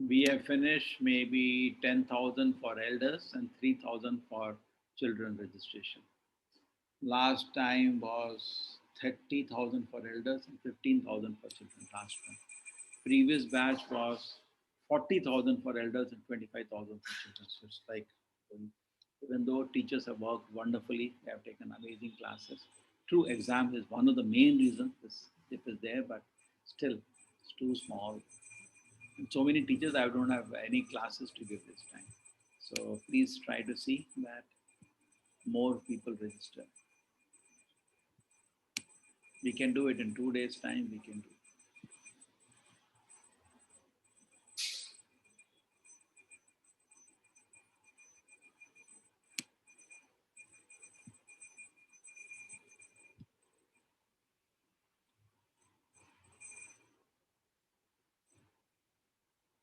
We have finished maybe 10,000 for elders and 3,000 for children registration. Last time was 30,000 for elders and 15,000 for children last one. Previous batch was 40,000 for elders and 25,000 for children. So it's like, even though teachers have worked wonderfully, they have taken amazing classes. True, exam is one of the main reasons this dip is there, but still, it's too small. And so many teachers, I don't have any classes to give this time. So please try to see that more people register. We can do it in 2 days' time. We can do it.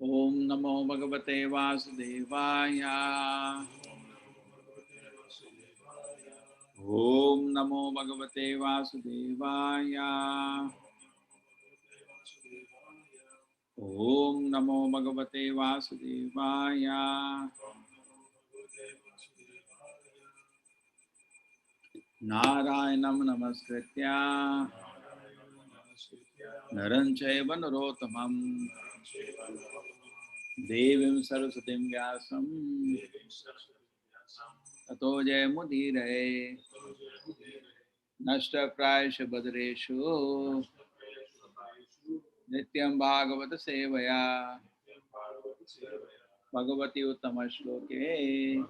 Om Namo Bhagavate Vasudevaya. Om Namo Bhagavate Vasudevaya. Om Namo Bhagavate Vasudevaya. Narayanam Namaskritya Naram Chaiva Narottamam Devim Saraswatim Vyasam Tato Jayamudire Nashta Prayasha Badreshu Nityam Bhagavata Sevaya Bhagavati Uttama Shloke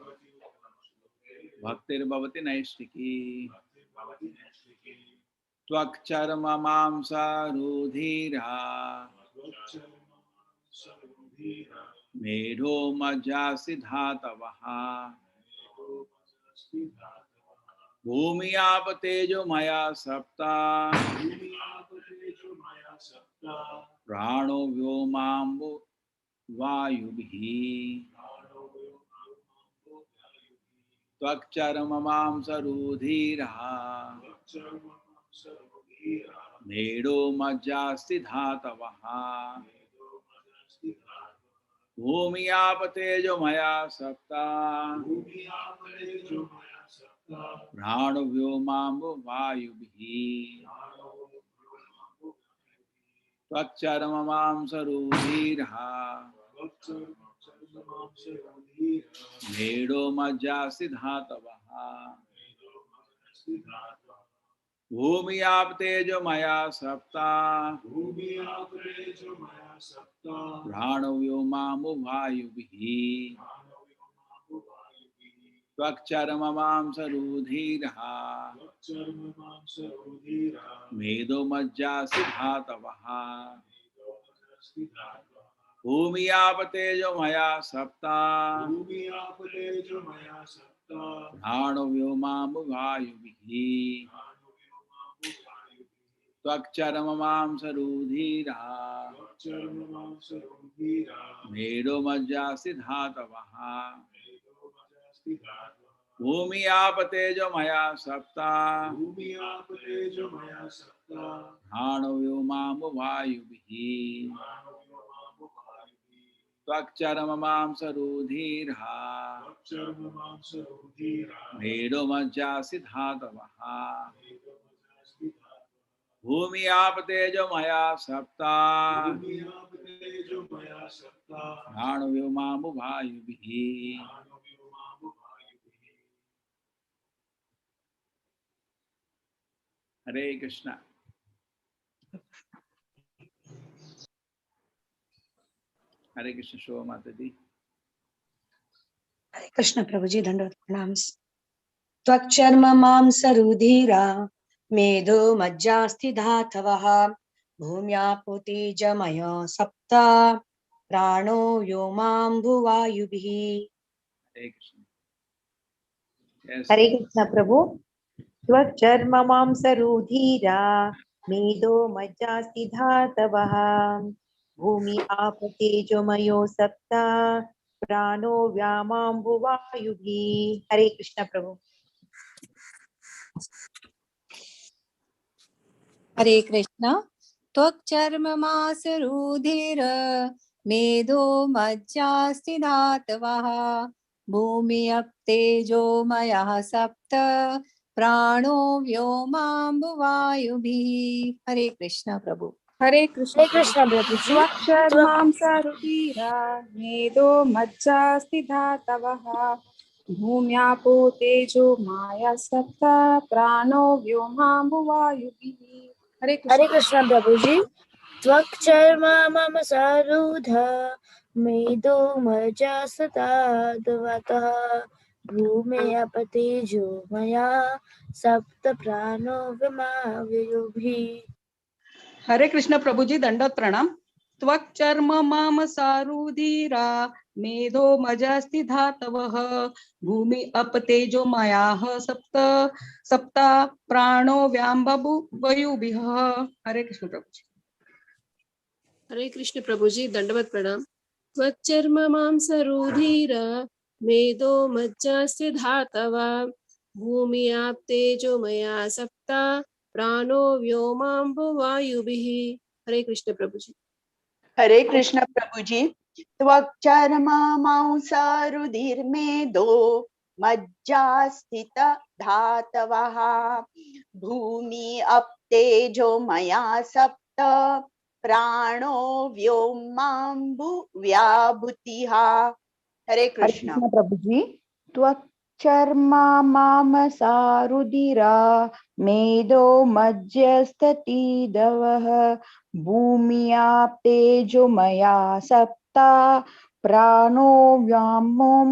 Bhaktir Bhavati Naistiki Tvakcharma Mamsa Rudhira Medho Majasi Dhatavaha Bhumiyapate Maya Sapta Prano Vyomambu Vayubhi Tvakcharmamam Sarudhira Medo Majasti Dhatavaha Bhumiyapate Maya Sapta Prano Vyomambu Vayubhi Tvakcharmamam Sarudhira Medo Majasti Dhatavaha Bhumiyapate Maya Sapta Prano Vyomambu Vayubhi Tvakcharmamam Sarudhira Medo Majasti Dhatavaha Bhumiyapate Maya Sapta Prano Vyomambu Vayubhi Tvakcharmamam Sarudhira Medo Majasti Dhatavaha Bhumiyapate Maya Sapta Prano Vyomambu Vayubhi Tvakcharmamam Sarudhira Medo Majasti Dhatavaha Bhumiyapate Maya Sapta Prano Vyomambu Vayubhi. Hare Krishna. Hare Krishna Shobha Mataji. Hare Krishna Prabhuji, Dandavat Pranams. Tvakcharmamam sarudhira Medo Majjasti Dhatavaha Bhumyaputi Jamaya Sapta Prano Vyomam Bhuvayubhi. Hare Krishna. Yes. Hare Krishna Prabhu. Tvakcharmamam sarudhira Medo Majjasti Dhatavaha Bhumi Apate Jomayo Sapta Prano Vyamam Bhuvayubhi. Hare Krishna Prabhu. Hare Krishna. Tvakcharmamam sarudhira मेधो मज्जास्ति धातवः भूमि up तेजो मयः सप्त प्राणो व्योमाम्बुवायुभिः। हरे कृष्ण प्रभु। हरे कृष्ण प्रभु जी। स्वक्षर्मांसरुधिरा मेदो मज्जास्ति धातवः भूम्यापो तेजो माया सप्त प्राणो व्योमाम्बुवायुभिः। हरे कृष्ण प्रभु जी। त्वक्चर्मा मम सारूढ मेदो मज्जासताद्वतः भूमेऽपतेजो मया सप्त प्राणो विमाव्युभिः। हरे कृष्ण प्रभु जी, दंडवत प्रणाम। त्वक चर्म माम सारुधीरा मेधो मजस्ति धातवः भूमि अप तेजो मायाः सप्त सप्ता प्राणो व्याम्बु वयुभिः। हरे कृष्ण प्रभु जी। हरे कृष्ण प्रभु जी, दंडवत प्रणाम। त्वच्चर्म मांसरुधिर मेदो मज्जास्ति धातवा भूमि आप तेजो मया सप्ता प्राणो व्योमाम्बुवायुभिः। हरे कृष्ण प्रभु जी। हरे कृष्ण प्रभु जी। त्वक्चर्मा मांसारुधिर्मेदो मज्जा स्थित धातवः भूमि अप्तेजो मया सप्त प्राणो व्योमाम्बु व्याभूतिः। हरे हरे कृष्ण। कृष्ण प्रभु जी। त्वक्चर्मा मामसारुधिरा मेदो मज्जस्ततीदवः भूम्याप् तेजो मया सप्ता प्राणो व्योमोम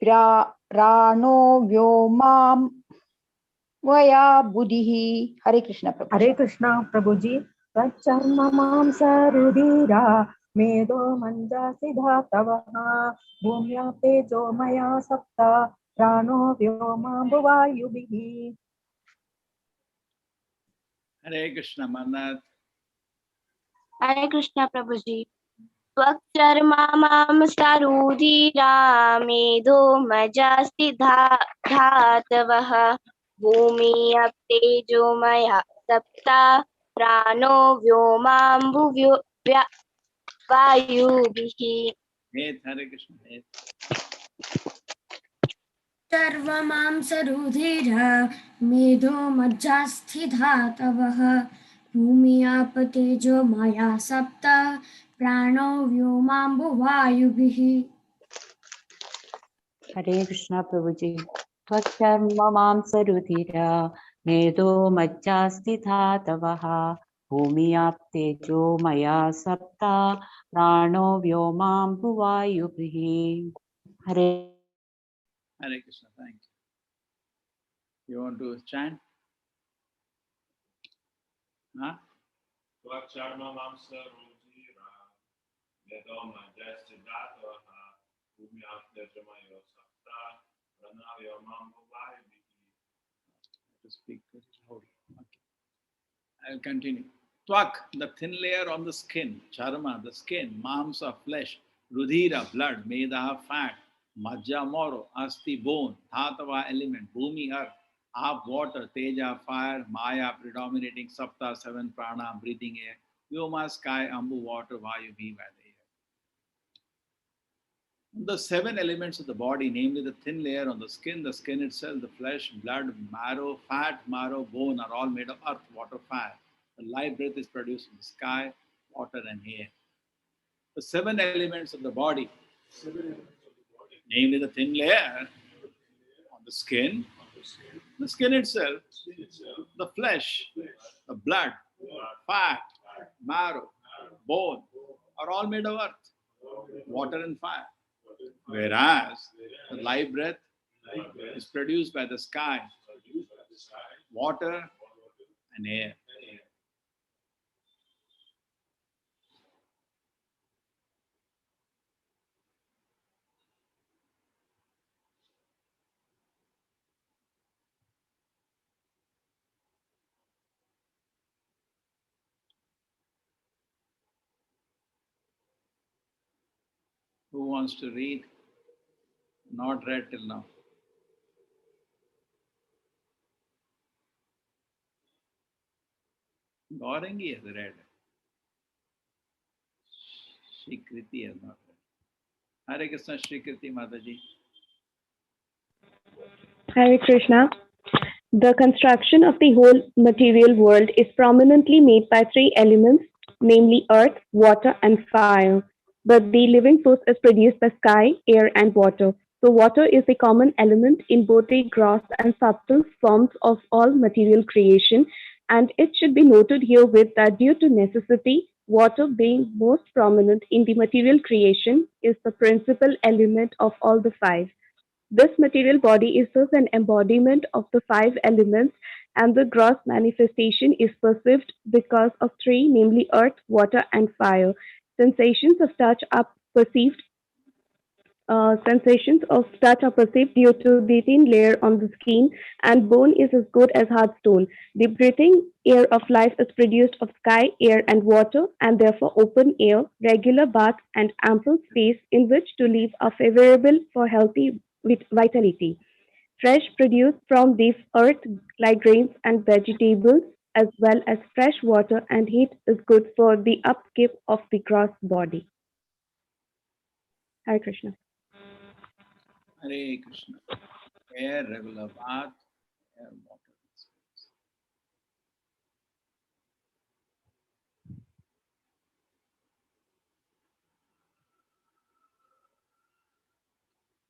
प्राणो व्योमाम वया बुधिः। हरे कृष्ण प्रभु जी। हरे कृष्ण प्रभु जी। तच्चर्म मांसरुधिरा मेदो मञ्जासि धातवः भूम्या तेजो मया सप्त प्राणो व्योमाम्बुवायुभिः। Hare Krishna Manat. हरे कृष्ण प्रभु जी। त्वक्चर्मा मांसरुधिरा मेदो मज्जास्ति धातवः भूमि अप् तेजो मया सप्ता प्राणो वायुभिः। Hare Krishna. सर्वमांसरुधिर मेधो मज्जास्थि धातवः भूमि आप तेजो मया सप्त प्राणो व्योमाम्बुवायुभिः। हरे कृष्ण प्रभु जी। त्वच्चर्म मांसरुधिरा मेदो मज्जास्ति धातवः भूम्याप् तेजो मया सप्ता प्राणो व्योमाम्बुवायुभिः। हरे Hare Krishna. Thank you. You want to chant? Huh? Tvacharma mamsa rudira medo majesti dhatvaha bhumyapte jamayo sapta pranavyo mambu vaibhi. To speak very loudly. Okay. I'll continue. Twak, the thin layer on the skin. Charma, the skin. Mamsa, flesh. Rudhira, blood. Medaha, fat. Majja, moro. Asti, bone. Dhatava, element. Bhumi, earth. Aap, water. Teja, fire. Maya, predominating. Sapta, seven. Prana, breathing air. Vyoma, sky. Ambu, water. Vayu, bhi, air. The seven elements of the body, namely the thin layer on the skin itself, the flesh, blood, marrow, fat, marrow, bone, are all made of earth, water, fire. The life breath is produced in the sky, water, and air. The seven elements of the body, namely the thin layer on the skin itself, the flesh, the blood, fat, marrow, bone, are all made of earth, water, and fire. Whereas the life breath is produced by the sky, water, and air. Who wants to read? Not read till now. Gaurangi has read. Shri Kriti has not read. Hare Krishna, Shri Kriti Mataji. Hare Krishna. The construction of the whole material world is prominently made by three elements, namely earth, water, and fire. But the living force is produced by sky, air, and water. So, water is a common element in both the gross and subtle forms of all material creation, and it should be noted herewith that due to necessity, water being most prominent in the material creation is the principal element of all the five. This material body is thus an embodiment of the five elements, and the gross manifestation is perceived because of three, namely earth, water, and fire. Sensations of touch are perceived. Sensations of touch are perceived due to the thin layer on the skin, and bone is as good as hard stone. The breathing air of life is produced of sky, air, and water, and therefore open air, regular bath, and ample space in which to live are favorable for healthy vitality. Fresh produce from this earth, like grains and vegetables, as well as fresh water and heat, is good for the upkeep of the gross body. Hare Krishna. Hare Krishna. Air, regular bath, air, water.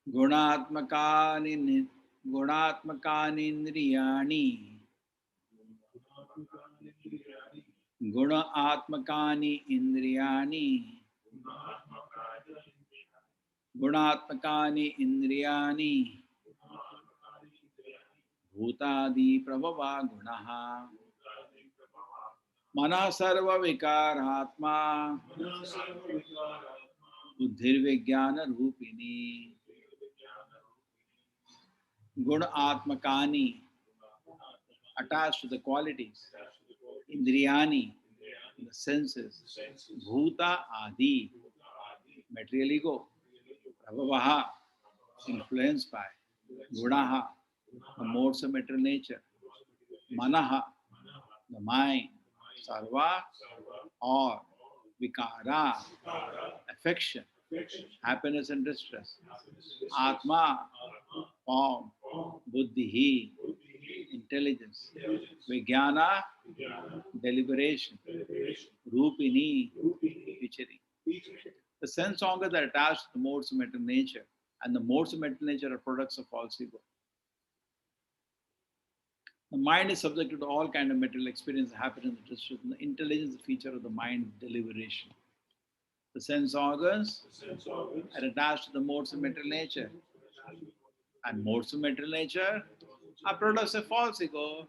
गुणात्मकानि गुणात्मकानीन्द्रियाणि गुण आत्मकानि इन्द्रियाणि गुणात्मकानि इन्द्रियाणि भूतादि प्रभवा गुणः मनः सर्वविकारात्मा बुद्धिर्विज्ञान रूपिणी गुण आत्मकानि attached to the qualities, indriyani, the senses, bhuta adi, material ego, prabhavaha, influenced by, gunaha, the modes of material nature, manaha, the mind, sarva, or vikara, affection, happiness and distress, atma, form, buddhi, intelligence, vijnana, deliberation, rupini, featuring. The sense organs are attached to the modes of mental nature, and the modes of mental nature are products of false ego. The mind is subjected to all kinds of material experience, happiness, and distress. And the intelligence is a feature of the mind deliberation. The sense organs are attached to the modes of mental nature, and modes of mental nature are products of false ego.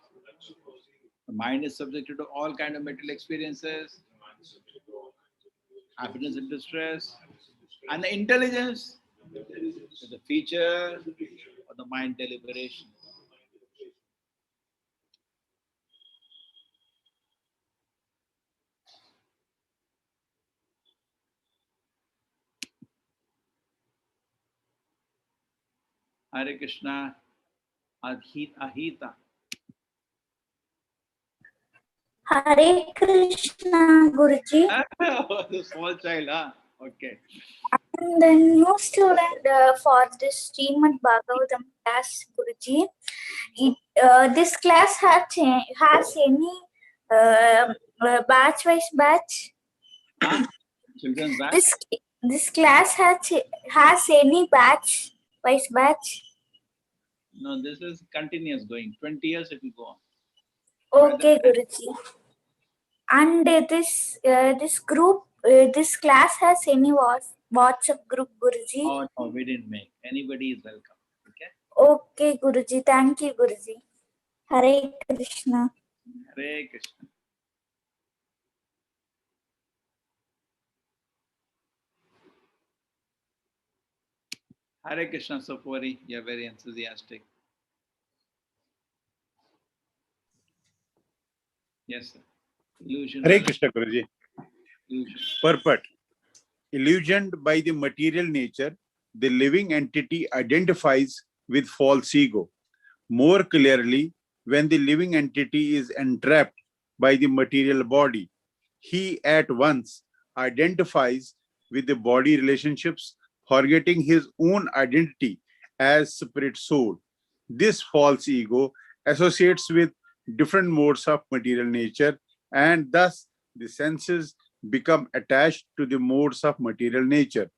The mind is subjected to all kinds of material experiences, happiness and distress, and the intelligence is the feature of the mind deliberation. Hare Krishna, Ahita. Hare Krishna, Guruji. The small child, huh? Okay. I'm the new student for this Srimad Bhagavatam class, Guruji. This class has any batch-wise batch? Huh? Children's batch? This class has any batch-wise batch? No, this is continuous going. 20 years it will go on. Okay, Guruji. And this group, this class has any WhatsApp group, Guruji? Oh, no, we didn't make. Anybody is welcome. Okay? Okay, Guruji. Thank you, Guruji. Hare Krishna. Hare Krishna. Hare Krishna, Sapori. You're very enthusiastic. Yes, sir. Illusion. Hare Krishna, Guruji. Illusion. Purport. Illusioned by the material nature, the living entity identifies with false ego. More clearly, when the living entity is entrapped by the material body, he at once identifies with the body relationships, forgetting his own identity as spirit soul. This false ego associates with different modes of material nature, and thus the senses become attached to the modes of material nature.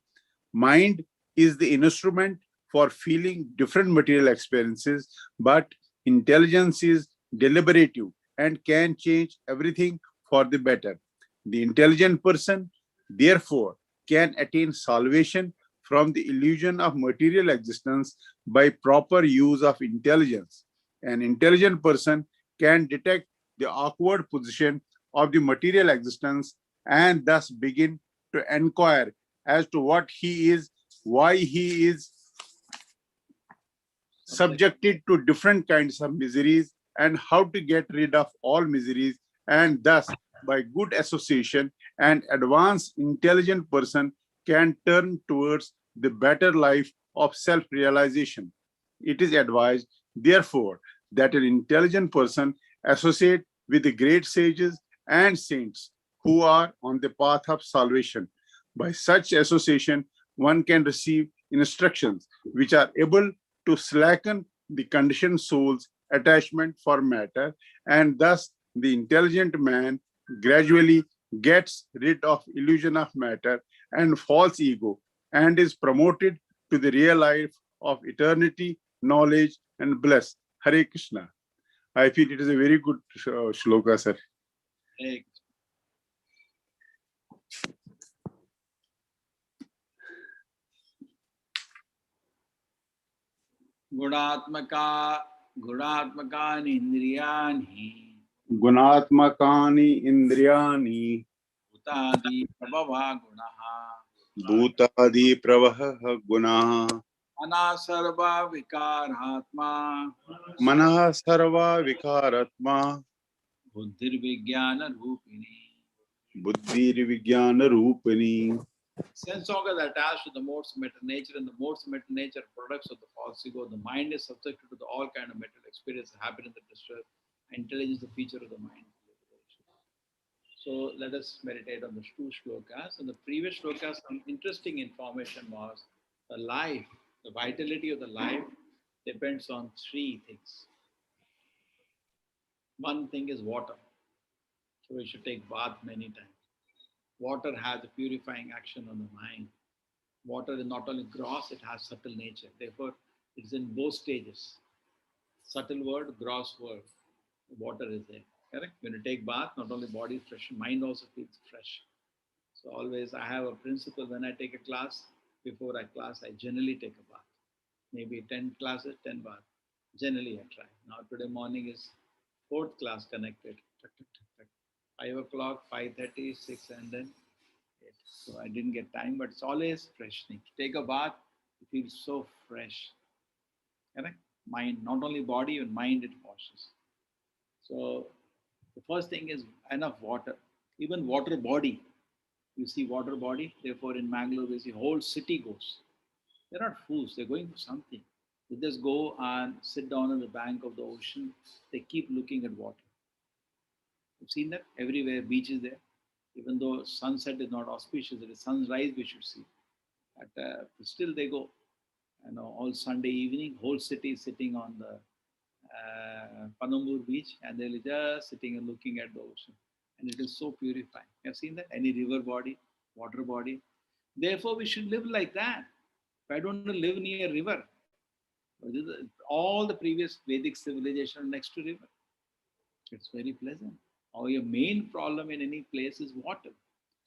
Mind is the instrument for feeling different material experiences, but intelligence is deliberative and can change everything for the better. The intelligent person, therefore, can attain salvation from the illusion of material existence by proper use of intelligence. An intelligent person can detect the awkward position of the material existence and thus begin to inquire as to what he is, why he is subjected to different kinds of miseries, and how to get rid of all miseries. And thus, by good association, an advanced, intelligent person can turn towards the better life of self realization. It is advised, therefore, that an intelligent person associate with the great sages and saints who are on the path of salvation. By such association, one can receive instructions which are able to slacken the conditioned soul's attachment for matter, and thus the intelligent man gradually gets rid of illusion of matter and false ego and is promoted to the real life of eternity, knowledge, and bliss. Hare Krishna. I feel it is a very good shloka, sir. Hey, गुणात्मका गुणात्मकानि इन्द्रियाणि गुणात्मकानि इन्द्रियाणि भूतादि प्रभवा गुणः भूतादि प्रवहः गुणः मनः सर्वा विकारात्मा मनः सर्वा विकारात्मा बुद्धिर्विज्ञान रूपिणी. बुद्धिर्विज्ञान रूपिणी. Sense organs are attached to the modes of matter nature, and the modes of matter nature are products of the false ego. The mind is subjected to all kind of material experience, happiness and distress. Intelligence is the feature of the mind. So let us meditate on the two shlokas. In the previous shlokas, some interesting information was the life, the vitality of the life depends on three things. One thing is water. So we should take bath many times. Water has a purifying action on the mind. Water is not only gross, it has subtle nature. Therefore, it's in both stages. Subtle word, gross word. Water is there. Correct? When you take bath, not only body is fresh, mind also feels fresh. So always I have a principle when I take a class, before I class, I generally take a bath. Maybe 10 classes, 10 bath. Generally I try. Now today morning is fourth class connected. 5 o'clock, 5:30, 6, and then 8. So I didn't get time, but it's always freshening. Take a bath, you feel so fresh. Correct? Mind, not only body, even mind it washes. So the first thing is enough water. Even water body. You see water body. Therefore, in Mangalore, we see whole city goes. They're not fools. They're going for something. They just go and sit down on the bank of the ocean. They keep looking at water. You've seen that everywhere. Beach is there. Even though sunset is not auspicious, it is sunrise we should see. But still they go. You know, all Sunday evening, whole city is sitting on the Panambur beach, and they're just sitting and looking at the ocean. And it is so purifying. You have seen that? Any river body, water body. Therefore, we should live like that. Why don't we live near river? All the previous Vedic civilization are next to river. It's very pleasant. Or your main problem in any place is water.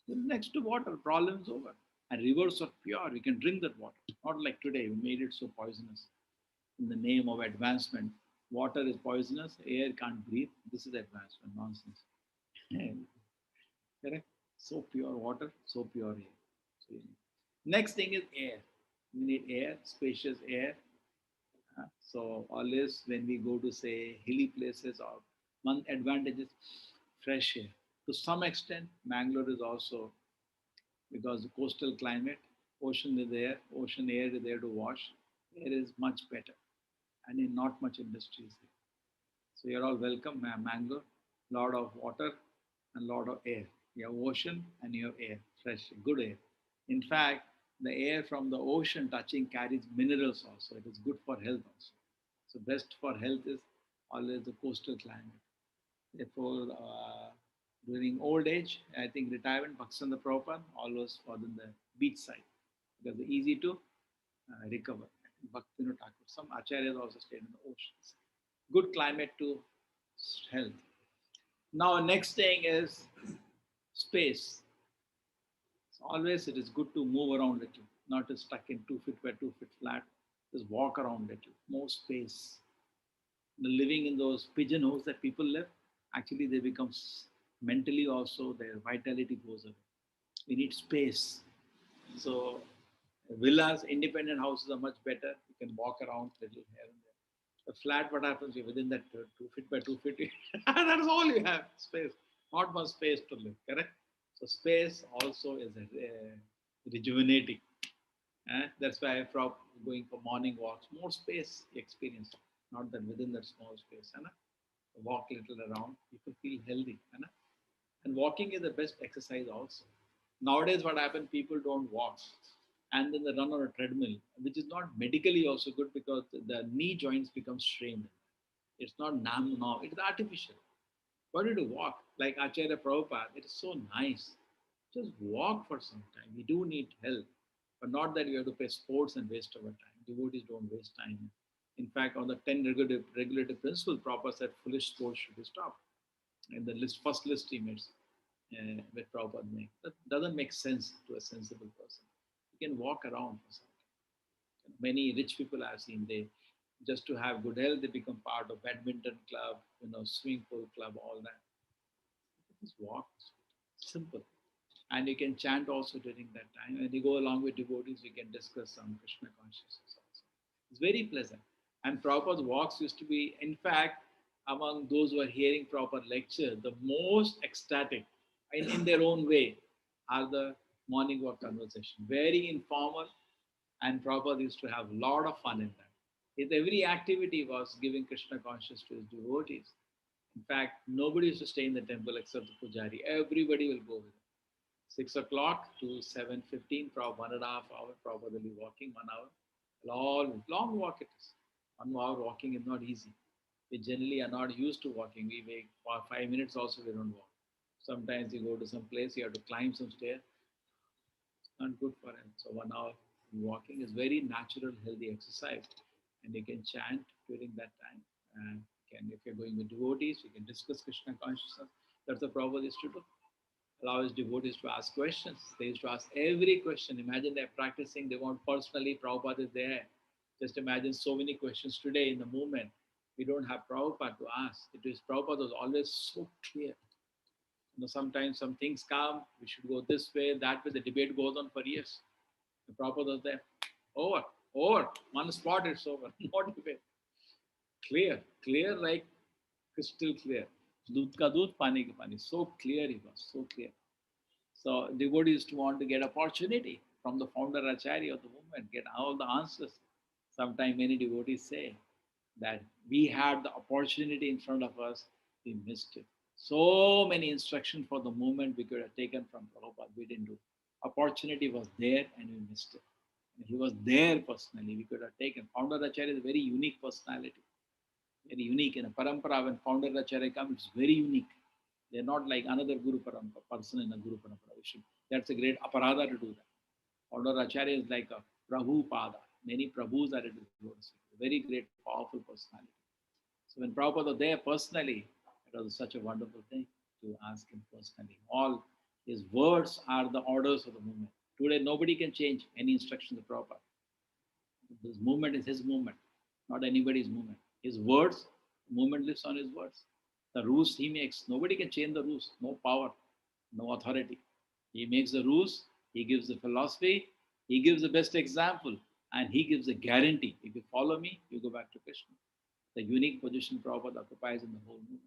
Next to water, problem is over. And rivers are pure. We can drink that water. Not like today, we made it so poisonous. In the name of advancement, water is poisonous, air can't breathe. This is advancement, nonsense. Correct? So pure water, so pure air. So, next thing is air. We need air, spacious air. So always when we go to say hilly places, or one advantage is fresh air. To some extent, Mangalore is also, because the coastal climate, ocean is there, ocean air is there to wash. Air is much better, and in not much industry is there. So you're all welcome, Mangalore. Lot of water and lot of air. You have ocean and you have air, fresh, good air. In fact, the air from the ocean touching carries minerals also. It is good for health also. So best for health is always the coastal climate. Therefore, during old age, I think retirement, Bhaksanda Prabhupada always was in the beach side because it's easy to recover. Bhaktivinoda Thakur, some acharyas also stayed in the oceans. Good climate to health. Now, next thing is space. So always it is good to move around a little, not to stuck in 2 feet by 2 feet flat. Just walk around a little, more space. Living in those pigeonholes that people live, actually they become mentally also, their vitality goes away. We need space. So villas, independent houses are much better. You can walk around a little here and there. A flat, what happens within that 2 feet by 2 feet? That is all you have, space. Not much space to live, correct? So space also is rejuvenating. That's why I'm going for morning walks. More space experience, not that within that small space. Walk a little around, people feel healthy. And walking is the best exercise also. Nowadays, what happens, people don't walk and then they run on a treadmill, which is not medically also good because the knee joints become strained. It's not now, it is artificial. Why do you walk? Like Acharya Prabhupada, it is so nice. Just walk for some time. We do need help, but not that you have to play sports and waste our time. Devotees don't waste time. In fact, on the 10 regulative principles, Prabhupada said foolish sports should be stopped. In the first list he makes, with Prabhupada make. That doesn't make sense to a sensible person. You can walk around for some time. Many rich people I've seen, they just to have good health, they become part of badminton club, swimming pool club, all that. Just walk. Simple. And you can chant also during that time. And you go along with devotees, we can discuss some Krishna consciousness also. It's very pleasant. And Prabhupada's walks used to be, in fact, among those who are hearing Prabhupada lecture, the most ecstatic in their own way are the morning walk conversation. Very informal, and Prabhupada used to have a lot of fun in that. His every activity was giving Krishna consciousness to his devotees. In fact, nobody used to stay in the temple except the pujari. Everybody will go with him. 6 o'clock to 7:15, probably 1.5 hours, probably walking 1 hour. Long walk it is. 1 hour walking is not easy. We generally are not used to walking. We wait for 5 minutes also, we don't walk. Sometimes you go to some place, you have to climb some stairs. Not good for him. So 1 hour walking is very natural, healthy exercise. And you can chant during that time. And if you're going with devotees, you can discuss Krishna consciousness. That's the Prabhupada used to do. Allow his devotees to ask questions. They used to ask every question. Imagine they're practicing, they want personally, Prabhupada is there. Just imagine so many questions today in the movement. We don't have Prabhupada to ask. It is Prabhupada was always so clear. Sometimes some things come, we should go this way, that way. The debate goes on for years. The Prabhupada was there. Over. One spot, it's over. Not debate. Clear like crystal clear. Dudh ka dudh, pani ka pani. So clear he was, so clear. So devotees want to get opportunity from the founder Acharya of the movement, get all the answers. Sometimes many devotees say that we had the opportunity in front of us, we missed it. So many instructions for the movement we could have taken from Prabhupada, we didn't do. Opportunity was there and we missed it. And he was there personally, we could have taken. Founder Acharya is a very unique personality. Very unique. In a parampara, when founder Acharya comes, it's very unique. They're not like another Guru Parampara, person in a Guru Parampara. That's a great aparada to do that. Founder Acharya is like a Prabhu Pada. Many Prabhus are at his lotus. Very great, powerful personality. So when Prabhupada was there personally, it was such a wonderful thing to ask him personally. All his words are the orders of the movement. Today, nobody can change any instructions of Prabhupada. This movement is his movement, not anybody's movement. His words, the movement lives on his words. The rules he makes, nobody can change the rules. No power, no authority. He makes the rules, he gives the philosophy, he gives the best example, and he gives a guarantee. If you follow me, you go back to Krishna. The unique position Prabhupada occupies in the whole movement.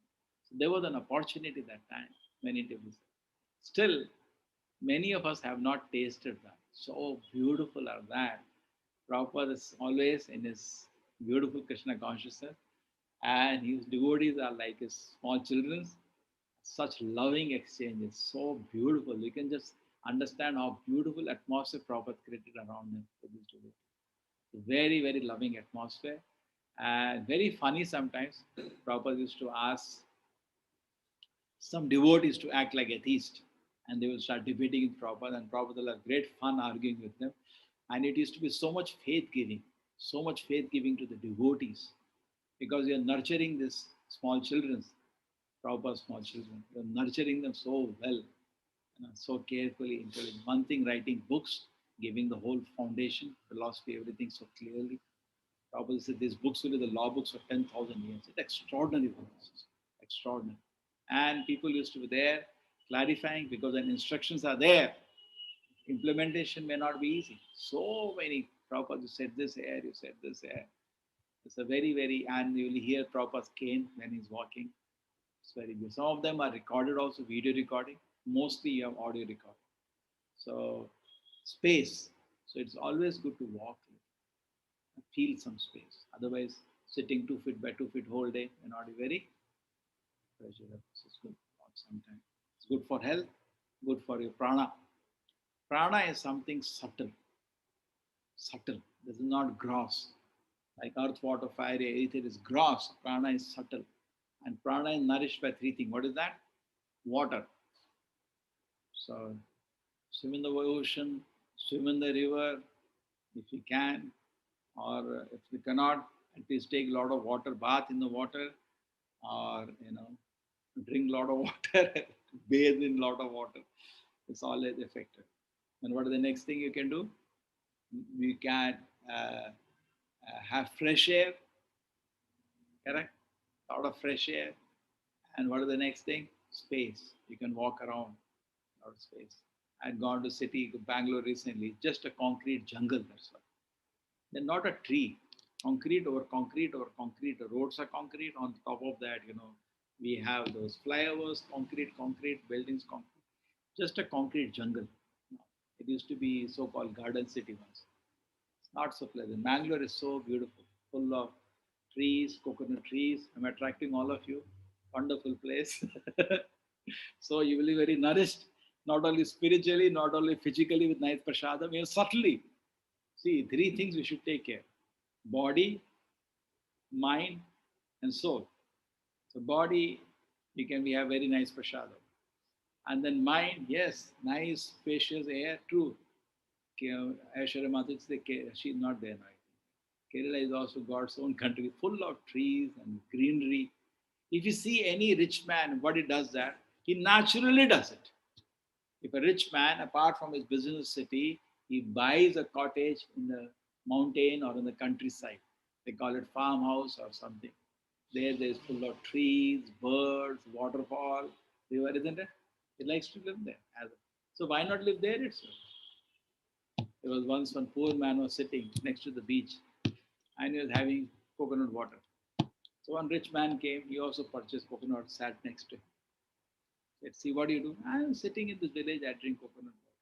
So there was an opportunity that time, many people say. Still, many of us have not tasted that. So beautiful are that. Prabhupada is always in his beautiful Krishna consciousness, and his devotees are like his small children. Such loving exchanges, so beautiful. You can just understand how beautiful atmosphere Prabhupada created around him for this devotees. Very, very loving atmosphere. And very funny sometimes. Prabhupada used to ask some devotees to act like atheists, and they will start debating with Prabhupada, and Prabhupada will have great fun arguing with them. And it used to be so much faith giving to the devotees, because you're nurturing these small children, Prabhupada's small children. You're nurturing them so well, so carefully, intelligent. One thing, writing books, giving the whole foundation, philosophy, everything so clearly. Prabhupada said these books will be the law books for 10,000 years. It's extraordinary books, extraordinary. And people used to be there clarifying, because when instructions are there, implementation may not be easy. So many Prabhupada, you said this here, you said this here. It's a very, very, and you will hear Prabhupada's cane when he's walking. It's very good. Some of them are recorded also, video recording. Mostly you have audio recording. So space. So it's always good to walk, feel some space. Otherwise, sitting 2 feet by 2 feet whole day may not be very pleasurable. So it's good to walk sometimes. It's good for health, good for your prana. Prana is something subtle. Subtle. This is not gross. Like earth, water, fire, ether is gross. Prana is subtle. And prana is nourished by three things. What is that? Water. So swim in the ocean, swim in the river if you can, or if you cannot, at least take a lot of water, bath in the water, or drink a lot of water, bathe in a lot of water. It's always effective. And what is the next thing you can do? You can have fresh air, correct? A lot of fresh air. And what is the next thing? Space. You can walk around, a lot of space. I'd gone to city, Bangalore recently, just a concrete jungle, that's all. Then not a tree. Concrete over concrete over concrete. The roads are concrete. On top of that, we have those flyovers, concrete, buildings, concrete. Just a concrete jungle. It used to be so-called garden city once. It's not so pleasant. Bangalore is so beautiful, full of trees, coconut trees. I'm attracting all of you. Wonderful place. So you will be very nourished, not only spiritually, not only physically with nice prasadam, even subtly. See, three things we should take care: body, mind, and soul. So body, we have very nice prasadam. And then mind, yes, nice, spacious air, true. Aishwarya Mata, she's not there now. Kerala is also God's own country, full of trees and greenery. If you see any rich man, what he does that, he naturally does it. If a rich man, apart from his business city, he buys a cottage in the mountain or in the countryside. They call it farmhouse or something. There is full of trees, birds, waterfall, river, isn't it? He likes to live there. So why not live there itself? There was once one poor man was sitting next to the beach and he was having coconut water. So one rich man came, he also purchased coconut, sat next to him. Let's see, what do you do? I'm sitting in this village, I drink coconut water.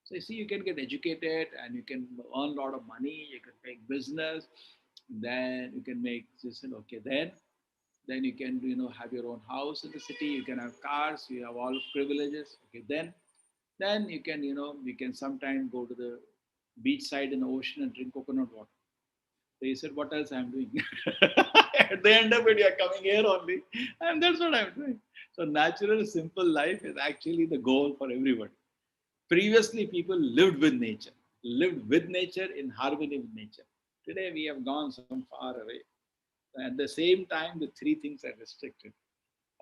So you see, you can get educated and you can earn a lot of money, you can make business, then you can make this, and okay, then you can have your own house in the city, you can have cars, you have all privileges. Okay, then you can sometimes go to the beach side in the ocean and drink coconut water. So he said, what else I'm doing? At the end of it, you're coming here only. And that's what I'm doing. So natural, simple life is actually the goal for everybody. Previously, people lived with nature in harmony with nature. Today, we have gone so far away. At the same time, the three things are restricted.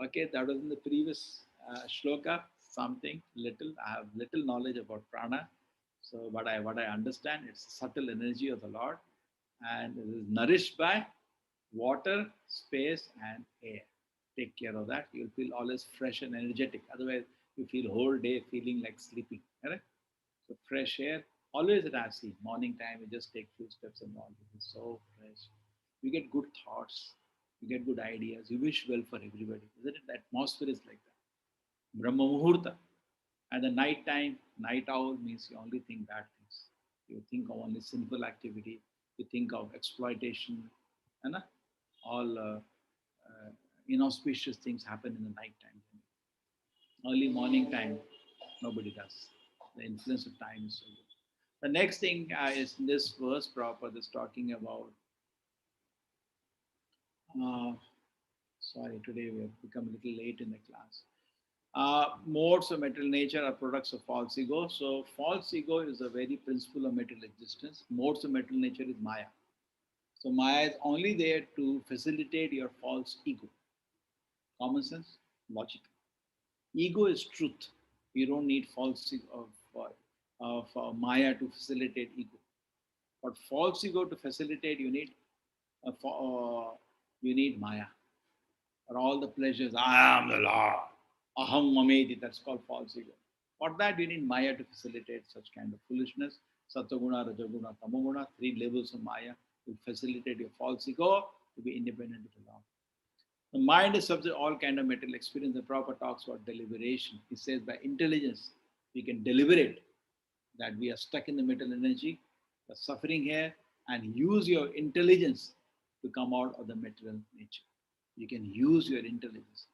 Okay, that was in the previous shloka, something little. I have little knowledge about prana. So what I understand, it's a subtle energy of the Lord, and it is nourished by water, space, and air. Take care of that. You'll feel always fresh and energetic. Otherwise, you feel whole day feeling like sleeping. Correct? So fresh air, always at I see. Morning time, you just take few steps and all. It is so fresh. You get good thoughts. You get good ideas. You wish well for everybody. Isn't it? The atmosphere is like that. Brahma Muhurta. At the night time, night owl means you only think bad things. You think of only sinful activity. You think of exploitation. And all inauspicious things happen in the night time. Early morning time, Nobody does. The influence of time is so good. The next thing is in this verse proper is talking about. Uh, sorry, today we have become a little late in the class. Modes of material nature are products of false ego. So false ego is the very principle of material existence. Modes of material nature is Maya. So Maya is only there to facilitate your false ego. Common sense, logic. Ego is truth. You don't need false ego of Maya to facilitate ego. But false ego to facilitate, you need Maya. Or all the pleasures. I am the Lord. Aham mameti. That's called false ego. For that, you need Maya to facilitate such kind of foolishness. Sataguna, Rajaguna, Tamaguna, three levels of Maya to facilitate your false ego to be independent of the law. The mind is subject to all kind of material experience. The Prabhupada talks about deliberation. He says by intelligence, we can deliberate that we are stuck in the material energy, the suffering here, and use your intelligence to come out of the material nature. You can use your intelligence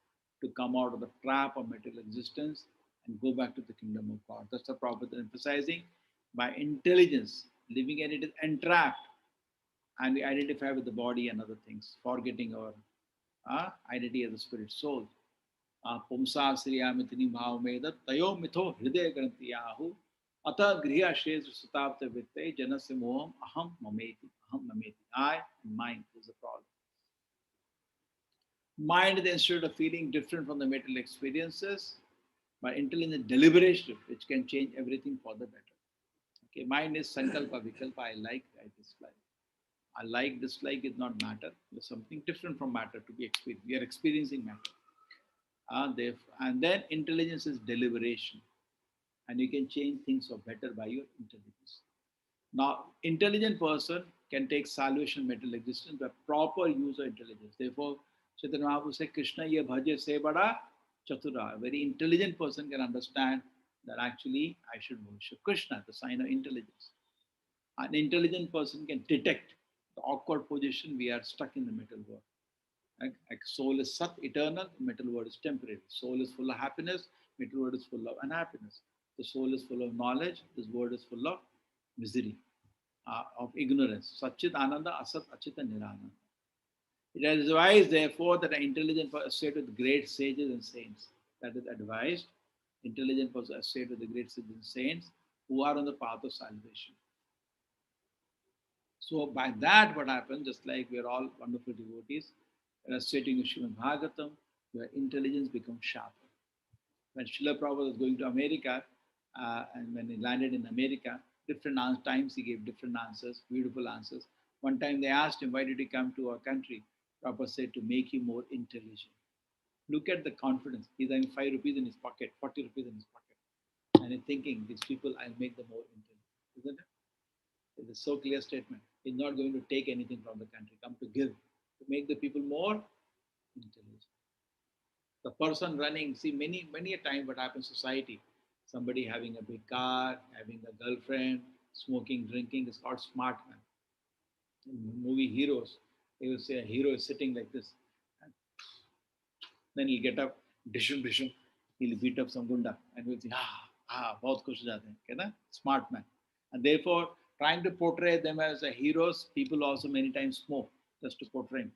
to come out of the trap of material existence and go back to the kingdom of God. That's the Prabhupada emphasizing. By intelligence, living in it is entrapped, and we identify with the body and other things, forgetting our identity as a spirit soul. Pumsa sriyamitini bhavameda tayo mitho hridaya grantiyahu ata griya shes sutapta vitte janasya moham aham mameti. I and mine is the problem. Mind is the institute of feeling different from the material experiences by intelligent deliberation, which can change everything for the better. Okay, mind is sankalpa vikalpa. I like, I dislike. I like, dislike is not matter. There's something different from matter to be experienced. We are experiencing matter. And then intelligence is deliberation. And you can change things for better by your intelligence. Now, intelligent person can take salvation of material existence by proper use of intelligence. Therefore, Chaitanya Mahaprabhu said, Krishna ye bhaje se bada chatura. A very intelligent person can understand that actually I should worship Krishna, the sign of intelligence. An intelligent person can detect the awkward position we are stuck in the material world. Like soul is sat, eternal, material world is temporary. Soul is full of happiness, material world is full of unhappiness. The soul is full of knowledge, this world is full of misery, of ignorance. Satchit Ananda, Asat Achita Nirananda. It is advised, therefore, that an intelligent person associate with great sages and saints. That is advised. Intelligent person associate with the great sages and saints who are on the path of salvation. So by that, what happens, just like we are all wonderful devotees, associating with Srimad Bhagavatam, your intelligence becomes sharper. When Srila Prabhupada was going to America, and when he landed in America, different times he gave different answers, beautiful answers. One time they asked him, why did you come to our country? Prabhupada said, to make you more intelligent. Look at the confidence. He's having 5 rupees in his pocket, 40 rupees in his pocket. And he's thinking, these people, I'll make them more intelligent. Isn't it? It's a so clear statement. He's not going to take anything from the country, come to give, to make the people more intelligent. The person running, see, many a time what happens in society, somebody having a big car, having a girlfriend, smoking, drinking, is called smart man. In movie heroes, they will say a hero is sitting like this. And then he'll get up, dishum, he'll beat up some gunda and we'll say, bahut khush ho jate hain, okay, na? Smart man. And therefore, trying to portray them as a heroes, people also many times smoke just to portray him.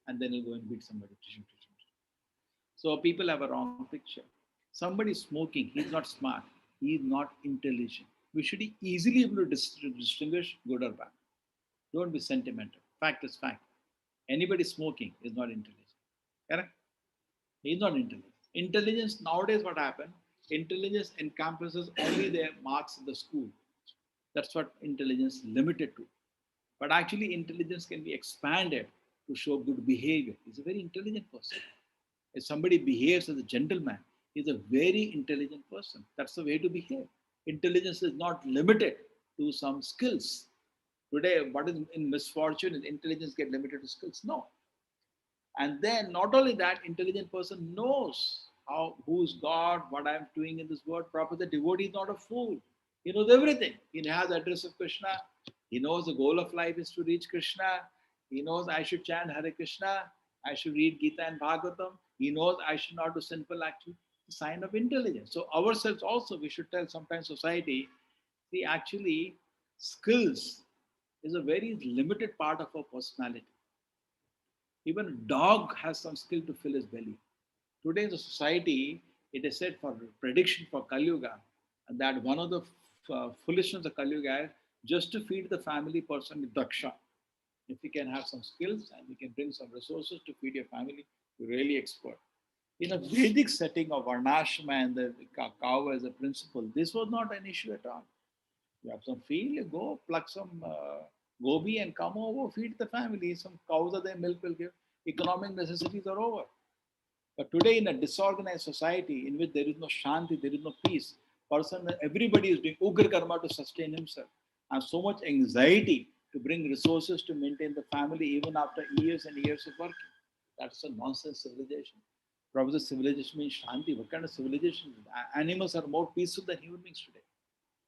And then he'll go and beat somebody. So people have a wrong picture. Somebody smoking, he's not smart, he's not intelligent. We should be easily able to distinguish good or bad. Don't be sentimental. Fact is fact. Anybody smoking is not intelligent. Correct? He's not intelligent. Intelligence, nowadays what happened, intelligence encompasses only their marks in the school. That's what intelligence is limited to. But actually intelligence can be expanded to show good behavior. He's a very intelligent person. If somebody behaves as a gentleman, he's a very intelligent person. That's the way to behave. Intelligence is not limited to some skills. Today, what is in misfortune is intelligence get limited to skills. No. And then not only that, intelligent person knows who's God, what I'm doing in this world. Proper, the devotee is not a fool. He knows everything. He has the address of Krishna. He knows the goal of life is to reach Krishna. He knows I should chant Hare Krishna. I should read Gita and Bhagavatam. He knows I should not do sinful action. A sign of intelligence. So ourselves also, we should tell sometimes society, see, actually, skills is a very limited part of our personality. Even a dog has some skill to fill his belly. Today in the society, it is said for prediction for Kali Yuga that one of the foolishness of Kali Yuga is just to feed the family person with daksha. If you can have some skills and you can bring some resources to feed your family, you're really expert. In a Vedic setting of Varnashrama and the cow as a principle, this was not an issue at all. You have some field, you go pluck some gobi and come over, feed the family. Some cows are there, milk will give. Economic necessities are over. But today, in a disorganized society in which there is no shanti, there is no peace, everybody is doing ugra karma to sustain himself, and so much anxiety to bring resources to maintain the family even after years and years of working. That's a nonsense civilization. Probably civilization means shanti. What kind of civilization? Animals are more peaceful than human beings today.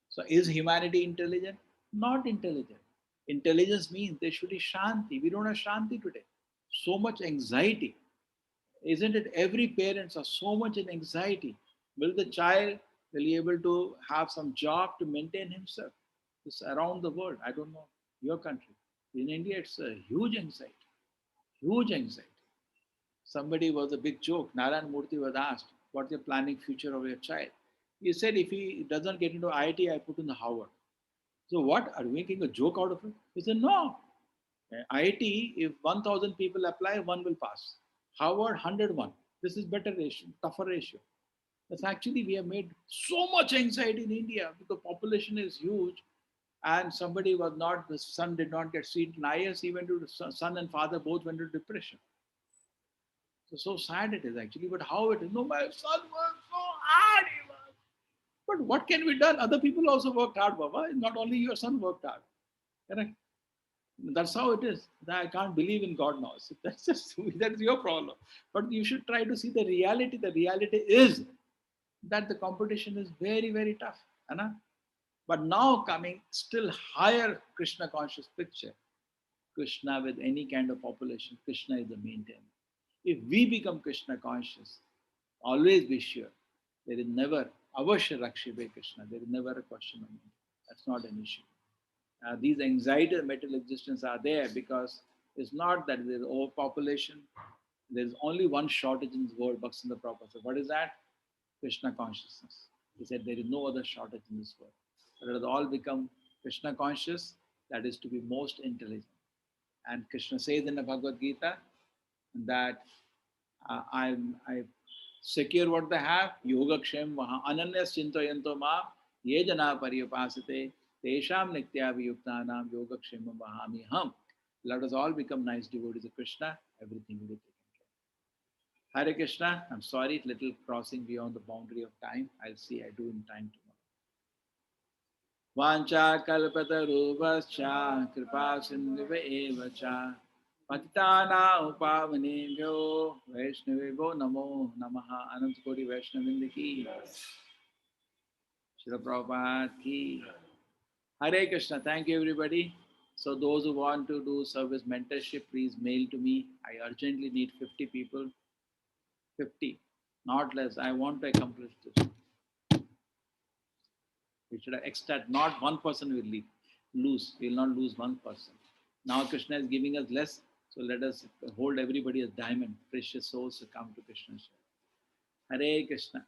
So is humanity intelligent? Not intelligent. Intelligence means there should be shanti. We don't have shanti today. So much anxiety. Isn't it? Every parents are so much in anxiety. Will the child will be able to have some job to maintain himself? It's around the world. I don't know your country. In India, it's a huge anxiety. Huge anxiety. Somebody was a big joke. Narayan Murthy was asked, "What's your planning future of your child?" He said, "If he doesn't get into IIT, I put in the Harvard." So what? Are you making a joke out of it? He said, "No. IIT, if 1,000 people apply, one will pass. Harvard, 101. This is better ratio, tougher ratio." That's actually, we have made so much anxiety in India because population is huge and somebody was not, the son did not get seat in IS, he went to, son and father both went into depression. So sad it is actually, but how it is, no, my son worked so hard. But what can be done? Other people also worked hard, Baba. Not only your son worked hard. Correct? That's how it is. I can't believe in God now. So that's just that's your problem. But you should try to see the reality. The reality is that the competition is very, very tough. Anna? But now coming still higher Krishna conscious picture. Krishna with any kind of population, Krishna is the main thing. If we become Krishna conscious, always be sure there is never avashya rakshibe Krishna. There is never a question of me. That's not an issue. These anxiety and material existence are there because it's not that there's overpopulation. There's only one shortage in this world, Bhaktivinoda Prabhupada said. What is that? Krishna consciousness. He said there is no other shortage in this world. Let us all become Krishna conscious, that is to be most intelligent. And Krishna says in the Bhagavad Gita that I secure what they have, yogakshem vaha ananyas chintayanto ma ye jana pariyapasate tesham nityaviyuktanam yogakshem vahami ham. Let us all become nice devotees of Krishna, everything will be taken care of. Hare Krishna, I'm sorry, little crossing beyond the boundary of time. I'll see I do in time tomorrow. Vancha kalpatarubhascha kripa sindhuva eva cha patitana upavanebhyo vaishnavebho namo namaha. Anantakoti Vaishnavinda ki, Srila Prabhupada ki. Hare Krishna. Thank you, everybody. So those who want to do service mentorship, please mail to me. I urgently need 50 people. 50, not less. I want to accomplish this. We should have extract, not one person will leave, lose. We will not lose one person. Now Krishna is giving us less, so let us hold everybody as diamond, precious souls to come to Krishna's. Hare Krishna.